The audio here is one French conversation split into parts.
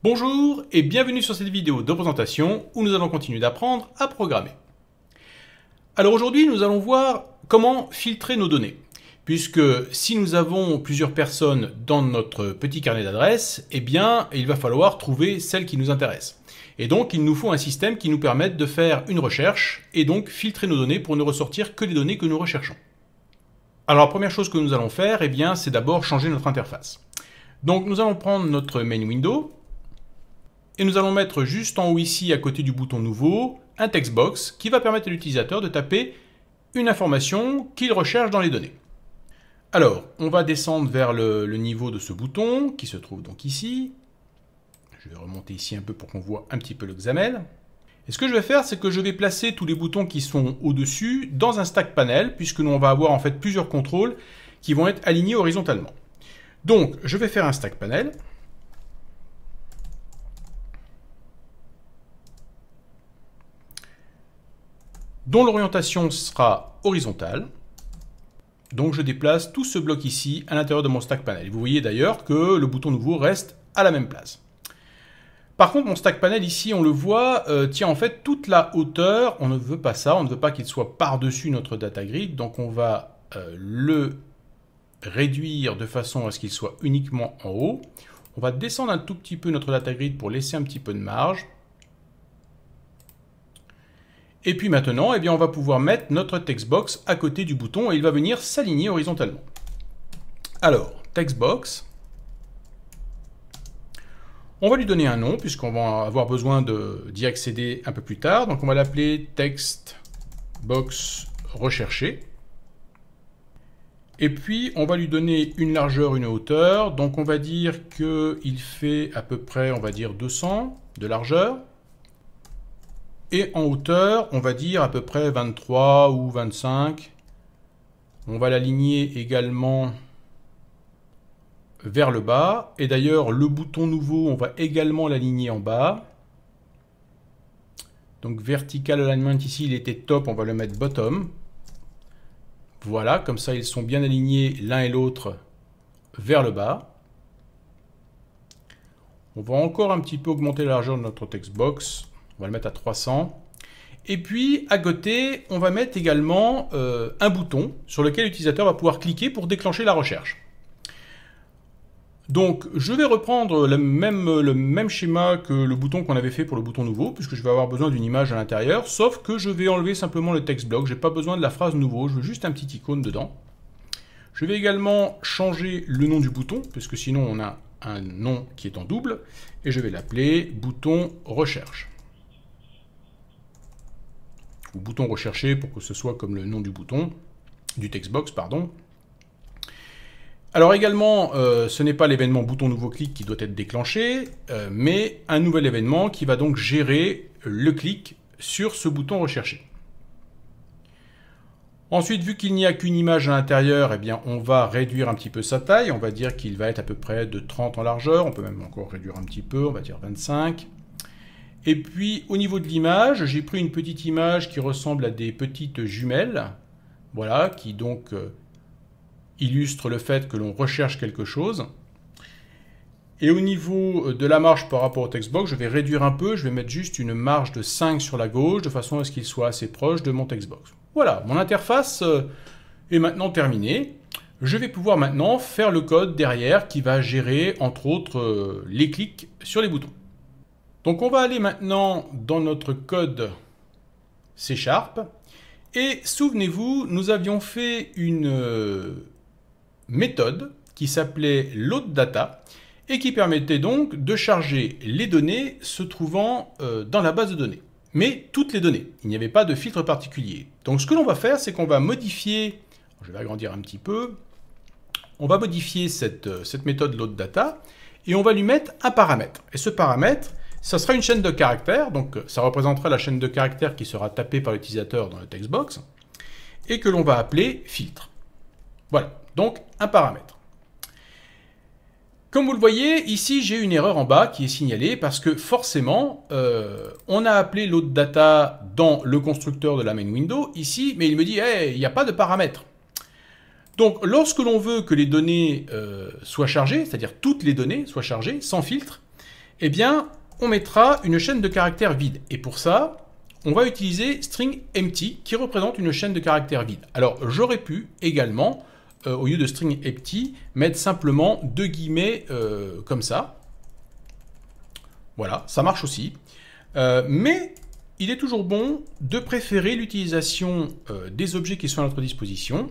Bonjour et bienvenue sur cette vidéo de présentation où nous allons continuer d'apprendre à programmer. Alors aujourd'hui nous allons voir comment filtrer nos données. Puisque si nous avons plusieurs personnes dans notre petit carnet d'adresses, eh bien il va falloir trouver celle qui nous intéresse. Et donc il nous faut un système qui nous permette de faire une recherche et donc filtrer nos données pour ne ressortir que les données que nous recherchons. Alors la première chose que nous allons faire, eh bien c'est d'abord changer notre interface. Donc nous allons prendre notre main window. Et nous allons mettre juste en haut ici, à côté du bouton nouveau, un text box qui va permettre à l'utilisateur de taper une information qu'il recherche dans les données. Alors, on va descendre vers le niveau de ce bouton, qui se trouve donc ici. Je vais remonter ici un peu pour qu'on voit un petit peu le XAML. Et ce que je vais faire, c'est que je vais placer tous les boutons qui sont au-dessus dans un stack panel, puisque nous on va avoir en fait plusieurs contrôles qui vont être alignés horizontalement. Donc, je vais faire un stack panel. Dont l'orientation sera horizontale. Donc je déplace tout ce bloc ici à l'intérieur de mon stack panel. Vous voyez d'ailleurs que le bouton nouveau reste à la même place. Par contre, mon stack panel ici, on le voit, tient en fait toute la hauteur. On ne veut pas ça, on ne veut pas qu'il soit par-dessus notre data grid. Donc on va le réduire de façon à ce qu'il soit uniquement en haut. On va descendre un tout petit peu notre data grid pour laisser un petit peu de marge. Et puis maintenant, eh bien, on va pouvoir mettre notre textbox à côté du bouton et il va venir s'aligner horizontalement. Alors, textbox. On va lui donner un nom puisqu'on va avoir besoin d'y accéder un peu plus tard. Donc on va l'appeler textbox recherché. Et puis on va lui donner une largeur, une hauteur. Donc on va dire qu'il fait à peu près, on va dire 200 de largeur. Et en hauteur, on va dire à peu près 23 ou 25. On va l'aligner également vers le bas. Et d'ailleurs, le bouton nouveau, on va également l'aligner en bas. Donc vertical alignment ici, il était top, on va le mettre bottom. Voilà, comme ça ils sont bien alignés l'un et l'autre vers le bas. On va encore un petit peu augmenter la largeur de notre textbox. On va le mettre à 300. Et puis, à côté, on va mettre également un bouton sur lequel l'utilisateur va pouvoir cliquer pour déclencher la recherche. Donc, je vais reprendre le même schéma que le bouton qu'on avait fait pour le bouton nouveau, puisque je vais avoir besoin d'une image à l'intérieur, sauf que je vais enlever simplement le text block. Je n'ai pas besoin de la phrase nouveau, je veux juste un petit icône dedans. Je vais également changer le nom du bouton, puisque sinon on a un nom qui est en double, et je vais l'appeler bouton recherche. Ou bouton recherché pour que ce soit comme le nom du bouton, du textbox, pardon. Alors également, ce n'est pas l'événement bouton nouveau clic qui doit être déclenché, mais un nouvel événement qui va donc gérer le clic sur ce bouton recherché. Ensuite, vu qu'il n'y a qu'une image à l'intérieur, eh bien, on va réduire un petit peu sa taille. On va dire qu'il va être à peu près de 30 en largeur. On peut même encore réduire un petit peu, on va dire 25. Et puis, au niveau de l'image, j'ai pris une petite image qui ressemble à des petites jumelles. Voilà, qui donc illustre le fait que l'on recherche quelque chose. Et au niveau de la marge par rapport au textbox, je vais réduire un peu. Je vais mettre juste une marge de 5 sur la gauche, de façon à ce qu'il soit assez proche de mon textbox. Voilà, mon interface est maintenant terminée. Je vais pouvoir maintenant faire le code derrière qui va gérer, entre autres, les clics sur les boutons. Donc on va aller maintenant dans notre code C#. Et souvenez-vous, nous avions fait une méthode qui s'appelait loadData et qui permettait donc de charger les données se trouvant dans la base de données. Mais toutes les données, il n'y avait pas de filtre particulier. Donc ce que l'on va faire, c'est qu'on va modifier, je vais agrandir un petit peu, on va modifier cette méthode loadData et on va lui mettre un paramètre. Et ce paramètre, ça sera une chaîne de caractères, donc ça représentera la chaîne de caractères qui sera tapée par l'utilisateur dans le textbox, et que l'on va appeler filtre. Voilà, donc un paramètre. Comme vous le voyez, ici j'ai une erreur en bas qui est signalée parce que forcément, on a appelé loadData dans le constructeur de la main window ici, mais il me dit hey, il n'y a pas de paramètre. Donc lorsque l'on veut que les données soient chargées, c'est-à-dire toutes les données soient chargées sans filtre, eh bien, on mettra une chaîne de caractères vide. Et pour ça, on va utiliser string empty qui représente une chaîne de caractères vide. Alors, j'aurais pu également, au lieu de string empty, mettre simplement deux guillemets comme ça. Voilà, ça marche aussi. Mais il est toujours bon de préférer l'utilisation des objets qui sont à notre disposition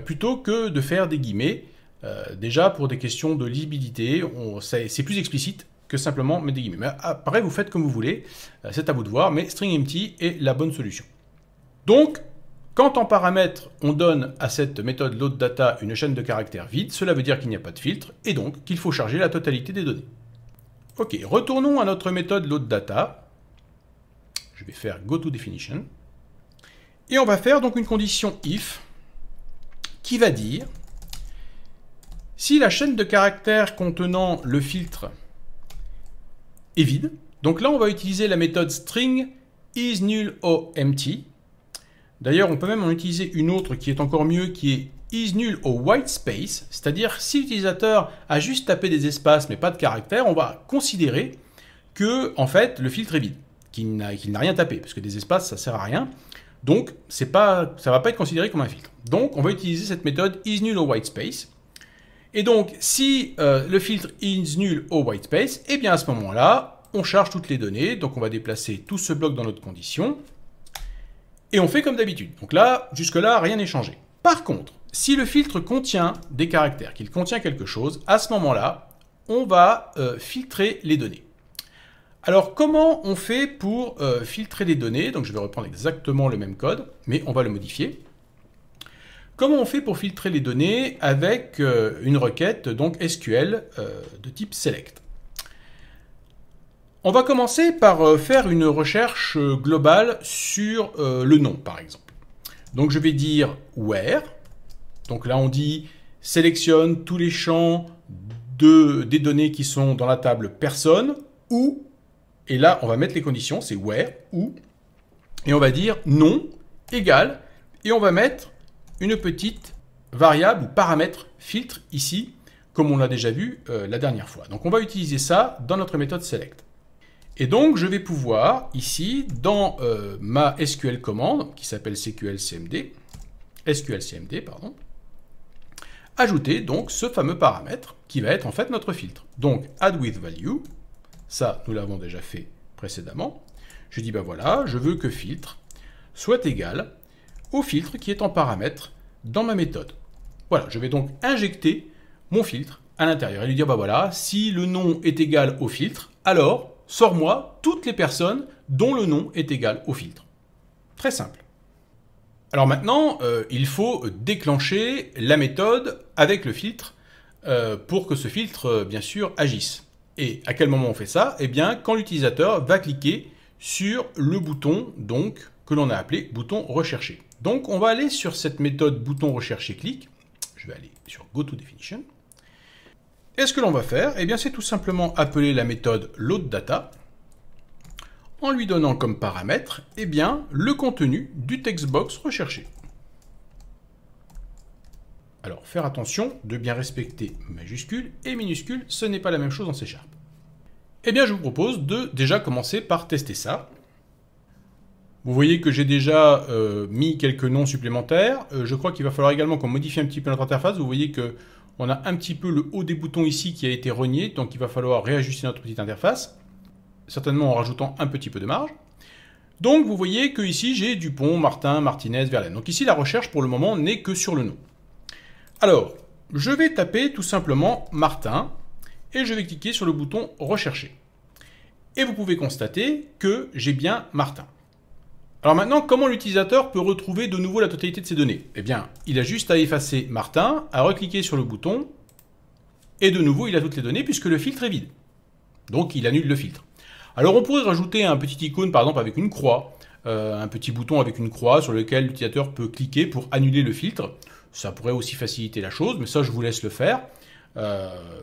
plutôt que de faire des guillemets. Déjà, pour des questions de lisibilité, c'est plus explicite que simplement mettre des guillemets. Mais après, vous faites comme vous voulez, c'est à vous de voir, mais string empty est la bonne solution. Donc, quand en paramètre, on donne à cette méthode loadData une chaîne de caractères vide, cela veut dire qu'il n'y a pas de filtre, et donc qu'il faut charger la totalité des données. Ok, retournons à notre méthode loadData. Je vais faire goToDefinition. Et on va faire donc une condition if qui va dire si la chaîne de caractères contenant le filtre est vide. Donc là, on va utiliser la méthode string isNullOempty. D'ailleurs, on peut même en utiliser une autre qui est encore mieux, qui est isNullOWhiteSpace. C'est-à-dire, si l'utilisateur a juste tapé des espaces mais pas de caractères, on va considérer que, en fait, le filtre est vide, qu'il n'a rien tapé, parce que des espaces, ça sert à rien. Donc, ça ne va pas être considéré comme un filtre. Donc, on va utiliser cette méthode isNullOWhiteSpace. Et donc, si le filtre isNullOWhiteSpace, eh bien à ce moment-là, on charge toutes les données. Donc, on va déplacer tout ce bloc dans notre condition. Et on fait comme d'habitude. Donc là, jusque-là, rien n'est changé. Par contre, si le filtre contient des caractères, qu'il contient quelque chose, à ce moment-là, on va filtrer les données. Alors, comment on fait pour filtrer les données? Donc, je vais reprendre exactement le même code, mais on va le modifier. Comment on fait pour filtrer les données avec une requête donc SQL de type select? On va commencer par faire une recherche globale sur le nom, par exemple. Donc je vais dire where. Donc là on dit sélectionne tous les champs des données qui sont dans la table personne ou, et là on va mettre les conditions, c'est where, ou, et on va dire nom égale, et on va mettre une petite variable ou paramètre filtre ici, comme on l'a déjà vu la dernière fois. Donc on va utiliser ça dans notre méthode select. Et donc je vais pouvoir ici, dans ma SQL commande, qui s'appelle SQLCMD, ajouter donc ce fameux paramètre qui va être en fait notre filtre. Donc addWithValue, ça nous l'avons déjà fait précédemment. Je dis ben voilà, je veux que filtre soit égal au filtre qui est en paramètre dans ma méthode. Voilà, je vais donc injecter mon filtre à l'intérieur et lui dire, bah voilà, si le nom est égal au filtre, alors sors-moi toutes les personnes dont le nom est égal au filtre. Très simple. Alors maintenant, il faut déclencher la méthode avec le filtre pour que ce filtre, bien sûr, agisse. Et à quel moment on fait ça? Eh bien, quand l'utilisateur va cliquer sur le bouton donc, que l'on a appelé bouton recherché. Donc, on va aller sur cette méthode bouton recherché clic. Je vais aller sur goToDefinition. Et ce que l'on va faire, eh bien, c'est tout simplement appeler la méthode loadData en lui donnant comme paramètre, eh bien, le contenu du textbox recherché. Alors, faire attention de bien respecter majuscules et minuscules, ce n'est pas la même chose en C#. Eh bien, je vous propose de déjà commencer par tester ça. Vous voyez que j'ai déjà mis quelques noms supplémentaires. Je crois qu'il va falloir également qu'on modifie un petit peu notre interface. Vous voyez qu'on a un petit peu le haut des boutons ici qui a été renié, donc il va falloir réajuster notre petite interface, certainement en rajoutant un petit peu de marge. Donc vous voyez que ici j'ai Dupont, Martin, Martinez, Verlaine. Donc ici la recherche pour le moment n'est que sur le nom. Alors, je vais taper tout simplement Martin et je vais cliquer sur le bouton rechercher. Et vous pouvez constater que j'ai bien Martin. Alors maintenant, comment l'utilisateur peut retrouver de nouveau la totalité de ces données? Eh bien, il a juste à effacer Martin, à recliquer sur le bouton, et de nouveau, il a toutes les données puisque le filtre est vide. Donc, il annule le filtre. Alors, on pourrait rajouter un petit icône, par exemple, avec une croix, un petit bouton avec une croix sur lequel l'utilisateur peut cliquer pour annuler le filtre. Ça pourrait aussi faciliter la chose, mais ça, je vous laisse le faire.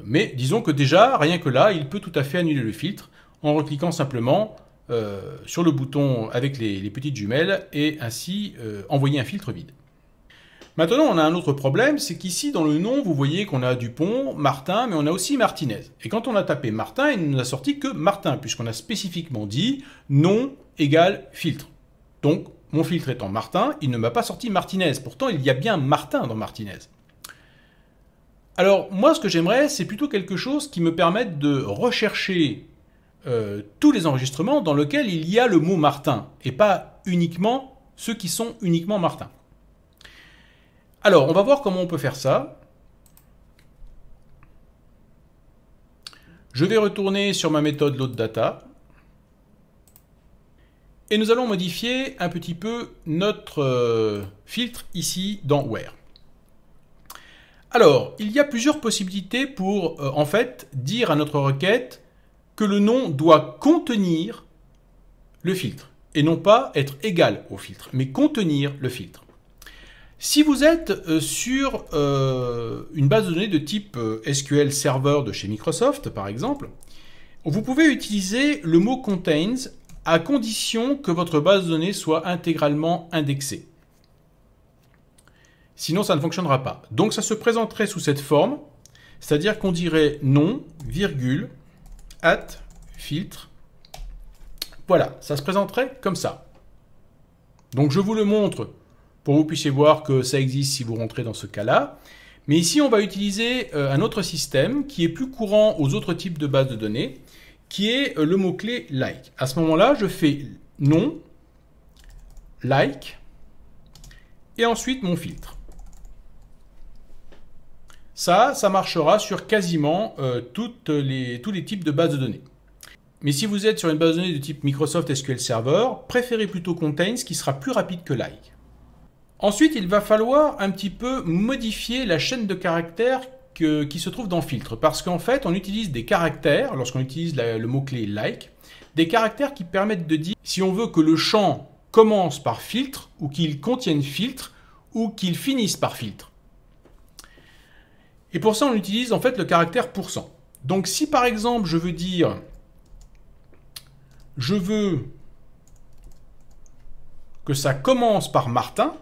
Mais disons que déjà, rien que là, il peut tout à fait annuler le filtre en recliquant simplement sur le bouton avec les petites jumelles et ainsi envoyer un filtre vide. Maintenant, on a un autre problème, c'est qu'ici, dans le nom, vous voyez qu'on a Dupont, Martin, mais on a aussi Martinez. Et quand on a tapé Martin, il ne nous a sorti que Martin, puisqu'on a spécifiquement dit nom égale filtre. Donc, mon filtre étant Martin, il ne m'a pas sorti Martinez. Pourtant, il y a bien Martin dans Martinez. Alors, moi, ce que j'aimerais, c'est plutôt quelque chose qui me permette de rechercher tous les enregistrements dans lesquels il y a le mot Martin, et pas uniquement ceux qui sont uniquement Martin. Alors, on va voir comment on peut faire ça. Je vais retourner sur ma méthode load_data. Et nous allons modifier un petit peu notre filtre ici dans where. Alors, il y a plusieurs possibilités pour, en fait, dire à notre requête que le nom doit contenir le filtre, et non pas être égal au filtre, mais contenir le filtre. Si vous êtes sur une base de données de type SQL Server de chez Microsoft, par exemple, vous pouvez utiliser le mot contains à condition que votre base de données soit intégralement indexée. Sinon, ça ne fonctionnera pas. Donc, ça se présenterait sous cette forme, c'est-à-dire qu'on dirait nom, virgule, filtre. Voilà, ça se présenterait comme ça. Donc, je vous le montre pour que vous puissiez voir que ça existe si vous rentrez dans ce cas-là. Mais ici, on va utiliser un autre système qui est plus courant aux autres types de bases de données, qui est le mot-clé like. À ce moment-là, je fais nom, like, et ensuite mon filtre. Ça marchera sur quasiment tous les types de bases de données. Mais si vous êtes sur une base de données de type Microsoft SQL Server, préférez plutôt contains qui sera plus rapide que like. Ensuite, il va falloir un petit peu modifier la chaîne de caractères qui se trouve dans filtre. Parce qu'en fait, on utilise des caractères, lorsqu'on utilise le mot-clé like, des caractères qui permettent de dire si on veut que le champ commence par filtre, ou qu'il contienne filtre, ou qu'il finisse par filtre. Et pour ça, on utilise en fait le caractère %. Donc si par exemple, je veux dire, je veux que ça commence par Martin,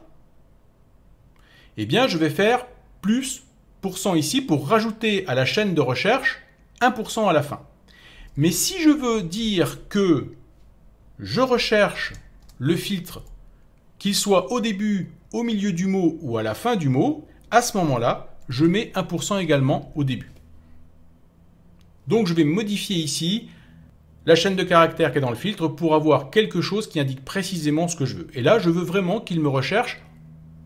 eh bien je vais faire plus % ici pour rajouter à la chaîne de recherche 1% à la fin. Mais si je veux dire que je recherche le filtre, qu'il soit au début, au milieu du mot ou à la fin du mot, à ce moment-là, je mets 1% également au début. Donc je vais modifier ici la chaîne de caractères qui est dans le filtre pour avoir quelque chose qui indique précisément ce que je veux. Et là, je veux vraiment qu'il me recherche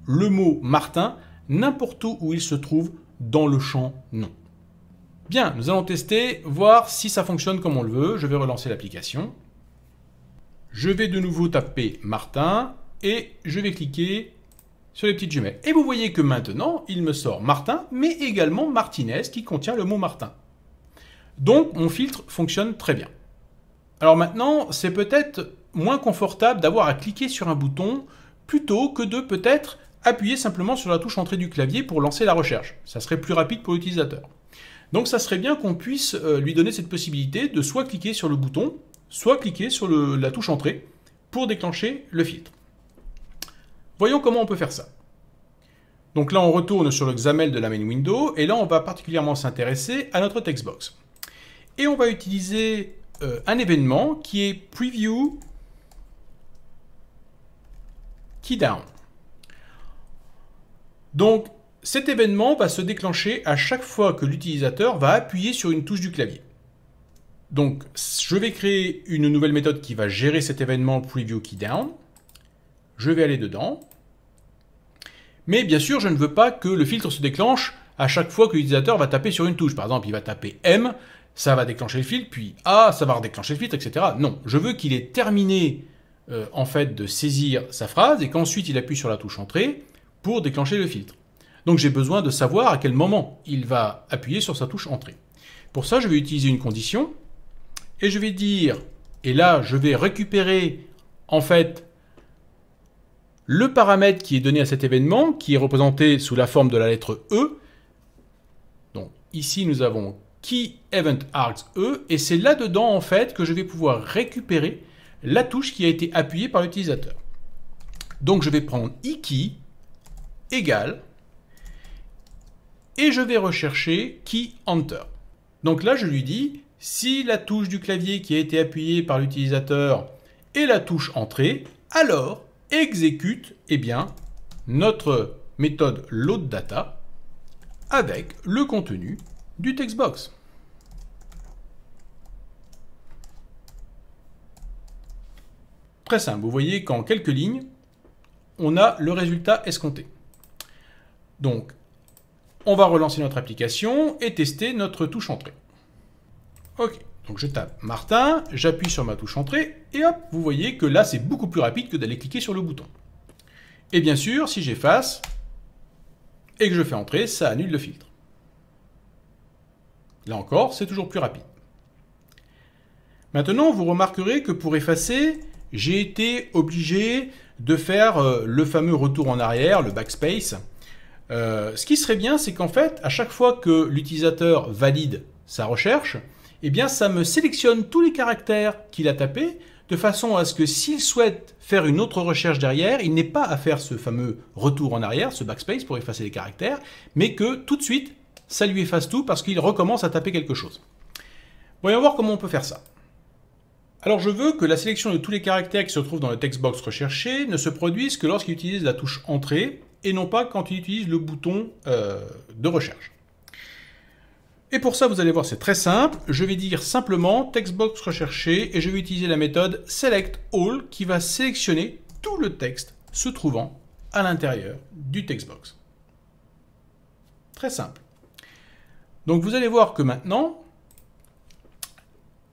le mot Martin n'importe où il se trouve dans le champ nom. Bien, nous allons tester, voir si ça fonctionne comme on le veut. Je vais relancer l'application. Je vais de nouveau taper Martin et je vais cliquer sur les petites jumelles. Et vous voyez que maintenant, il me sort Martin, mais également Martinez qui contient le mot Martin. Donc, mon filtre fonctionne très bien. Alors maintenant, c'est peut-être moins confortable d'avoir à cliquer sur un bouton plutôt que de peut-être appuyer simplement sur la touche entrée du clavier pour lancer la recherche. Ça serait plus rapide pour l'utilisateur. Donc ça serait bien qu'on puisse lui donner cette possibilité de soit cliquer sur le bouton, soit cliquer sur la touche entrée pour déclencher le filtre. Voyons comment on peut faire ça. Donc là, on retourne sur le XAML de la main window, et là, on va particulièrement s'intéresser à notre textbox. Et on va utiliser un événement qui est preview keydown. Donc, cet événement va se déclencher à chaque fois que l'utilisateur va appuyer sur une touche du clavier. Donc, je vais créer une nouvelle méthode qui va gérer cet événement preview keydown. Je vais aller dedans. Mais bien sûr, je ne veux pas que le filtre se déclenche à chaque fois que l'utilisateur va taper sur une touche. Par exemple, il va taper M, ça va déclencher le filtre, puis A, ça va redéclencher le filtre, etc. Non, je veux qu'il ait terminé en fait de saisir sa phrase et qu'ensuite il appuie sur la touche entrée pour déclencher le filtre. Donc j'ai besoin de savoir à quel moment il va appuyer sur sa touche entrée. Pour ça, je vais utiliser une condition et je vais dire, et là je vais récupérer en fait le paramètre qui est donné à cet événement, qui est représenté sous la forme de la lettre E. Donc ici nous avons keyEventArgs E, et c'est là-dedans en fait que je vais pouvoir récupérer la touche qui a été appuyée par l'utilisateur. Donc je vais prendre eKey, égale, et je vais rechercher key enter. Donc là, je lui dis, si la touche du clavier qui a été appuyée par l'utilisateur est la touche entrée, alors exécute notre méthode loadData avec le contenu du textbox. Très simple, vous voyez qu'en quelques lignes, on a le résultat escompté. Donc, on va relancer notre application et tester notre touche entrée. Ok, donc je tape Martin, j'appuie sur ma touche entrée et hop, vous voyez que là, c'est beaucoup plus rapide que d'aller cliquer sur le bouton. Et bien sûr, si j'efface et que je fais entrer, ça annule le filtre. Là encore, c'est toujours plus rapide. Maintenant, vous remarquerez que pour effacer, j'ai été obligé de faire le fameux retour en arrière, le backspace. Ce qui serait bien, c'est qu'en fait, à chaque fois que l'utilisateur valide sa recherche, eh bien, ça me sélectionne tous les caractères qu'il a tapés, de façon à ce que s'il souhaite faire une autre recherche derrière, il n'ait pas à faire ce fameux retour en arrière, ce backspace pour effacer les caractères, mais que tout de suite, ça lui efface tout parce qu'il recommence à taper quelque chose. Voyons voir comment on peut faire ça. Alors je veux que la sélection de tous les caractères qui se trouvent dans le textbox recherché ne se produise que lorsqu'il utilise la touche entrée et non pas quand il utilise le bouton de recherche. Et pour ça, vous allez voir, c'est très simple. Je vais dire simplement textbox recherché et je vais utiliser la méthode select all qui va sélectionner tout le texte se trouvant à l'intérieur du textbox. Très simple. Donc vous allez voir que maintenant,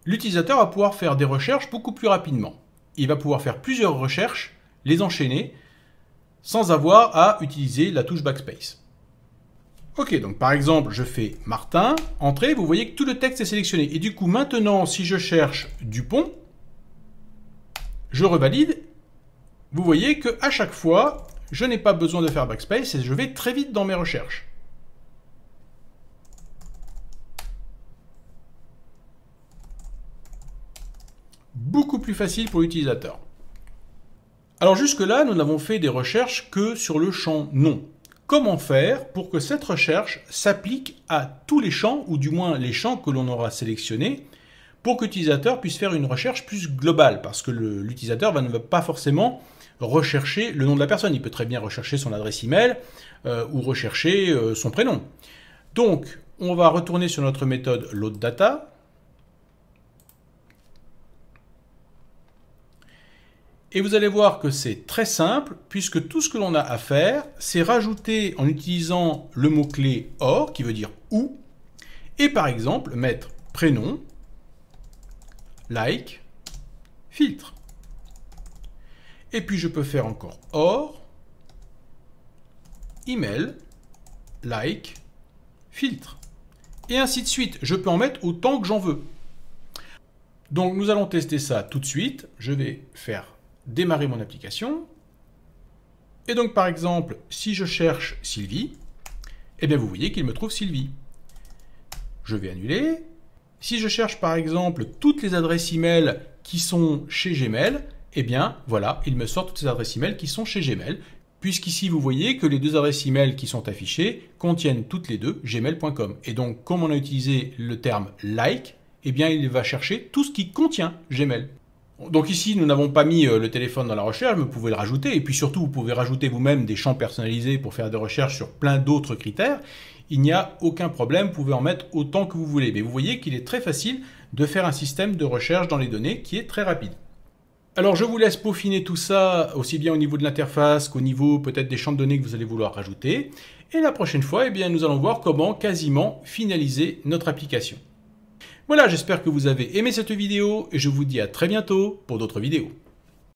l'utilisateur va pouvoir faire des recherches beaucoup plus rapidement. Il va pouvoir faire plusieurs recherches, les enchaîner, sans avoir à utiliser la touche backspace. Ok, donc par exemple, je fais Martin, entrée, vous voyez que tout le texte est sélectionné. Et du coup, maintenant, si je cherche Dupont, je revalide. Vous voyez qu'à chaque fois, je n'ai pas besoin de faire backspace et je vais très vite dans mes recherches. Beaucoup plus facile pour l'utilisateur. Alors jusque-là, nous n'avons fait des recherches que sur le champ nom. Comment faire pour que cette recherche s'applique à tous les champs, ou du moins les champs que l'on aura sélectionnés, pour que l'utilisateur puisse faire une recherche plus globale, parce que l'utilisateur ne va pas forcément rechercher le nom de la personne. Il peut très bien rechercher son adresse email ou rechercher son prénom. Donc, on va retourner sur notre méthode loadData. Et vous allez voir que c'est très simple, puisque tout ce que l'on a à faire, c'est rajouter en utilisant le mot-clé OR, qui veut dire où, et par exemple mettre prénom, like, filtre. Et puis je peux faire encore OR, email, like, filtre. Et ainsi de suite. Je peux en mettre autant que j'en veux. Donc nous allons tester ça tout de suite. Je vais faire démarrer mon application. Et donc par exemple, si je cherche Sylvie, eh bien vous voyez qu'il me trouve Sylvie. Je vais annuler. Si je cherche par exemple toutes les adresses email qui sont chez Gmail, eh bien voilà, il me sort toutes ces adresses email qui sont chez Gmail, puisqu'ici vous voyez que les deux adresses email qui sont affichées contiennent toutes les deux gmail.com. Et donc comme on a utilisé le terme like, eh bien il va chercher tout ce qui contient Gmail. Donc ici, nous n'avons pas mis le téléphone dans la recherche, mais vous pouvez le rajouter. Et puis surtout, vous pouvez rajouter vous-même des champs personnalisés pour faire des recherches sur plein d'autres critères. Il n'y a aucun problème, vous pouvez en mettre autant que vous voulez. Mais vous voyez qu'il est très facile de faire un système de recherche dans les données qui est très rapide. Alors je vous laisse peaufiner tout ça, aussi bien au niveau de l'interface qu'au niveau peut-être des champs de données que vous allez vouloir rajouter. Et la prochaine fois, eh bien, nous allons voir comment quasiment finaliser notre application. Voilà, j'espère que vous avez aimé cette vidéo et je vous dis à très bientôt pour d'autres vidéos.